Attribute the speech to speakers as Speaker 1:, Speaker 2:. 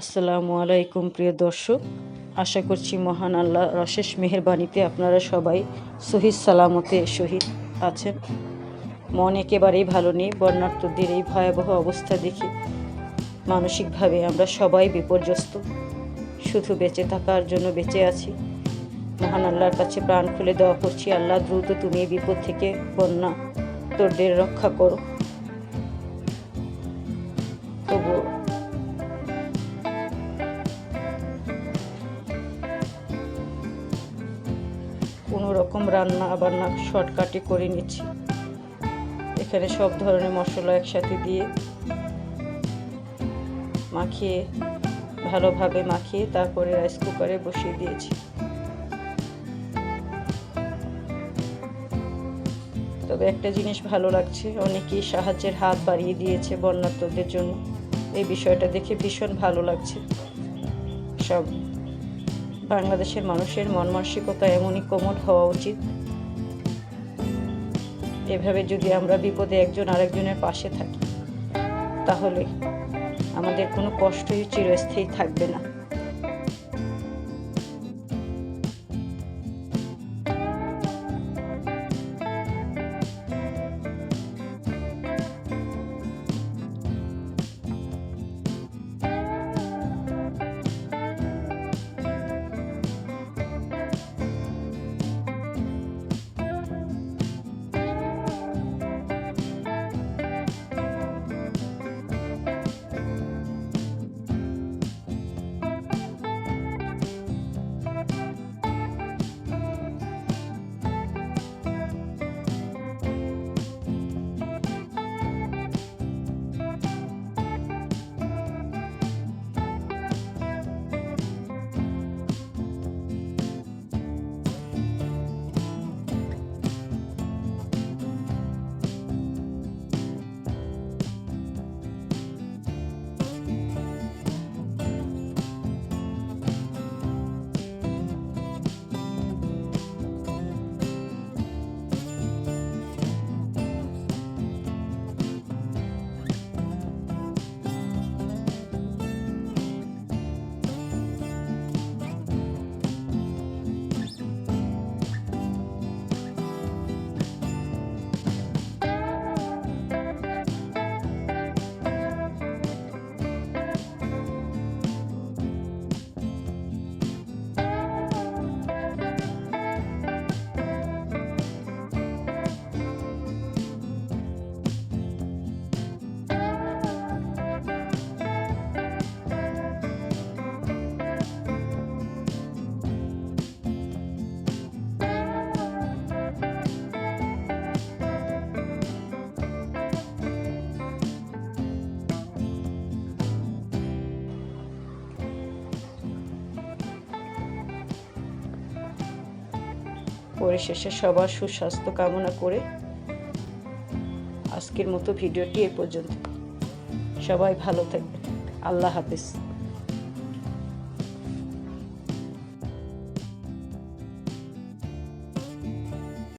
Speaker 1: আসসালামু আলাইকুম প্রিয় দর্শক, আশা করছি মহান আল্লাহর অশেষ মেহেরবানিতে আপনারা সবাই সহিহ সালামতে সহিত আছেন। মন একেবারেই ভালো নেই। বন্যার্তদের এই ভয়াবহ অবস্থা দেখে মানসিকভাবে আমরা সবাই বিপর্যস্ত। শুধু বেঁচে থাকার জন্য বেঁচে আছি। মহান আল্লাহর কাছে প্রাণ খুলে দোয়া করছি, আল্লাহ দ্রুত তুমি এই বিপদ থেকে বন্যার্তদের রক্ষা করো। তবুও কোনো রকম রান্না বান্না শর্টকাটে করে নিচ্ছি। এখানে সব ধরনের মশলা একসাথে দিয়ে ভালোভাবে মাখিয়ে তারপরে রাইস কুকারে বসিয়ে দিয়েছি। তবে একটা জিনিস ভালো লাগছে, অনেকেই সাহায্যের হাত বাড়িয়ে দিয়েছে বন্যার্তদের জন্য। এই বিষয়টা দেখে ভীষণ ভালো লাগছে। সব বাংলাদেশের মানুষের মন মানসিকতা এমনই কোমল হওয়া উচিত। এভাবে যদি আমরা বিপদে একজন আরেকজনের পাশে থাকি, তাহলে আমাদের কোনো কষ্টই চিরস্থায়ী থাকবে না। পরিশেষে সবার সুস্বাস্থ্য কামনা করে আজকের মতো ভিডিওটি এ পর্যন্ত। সবাই ভালো থাকবেন। আল্লাহ হাফেজ।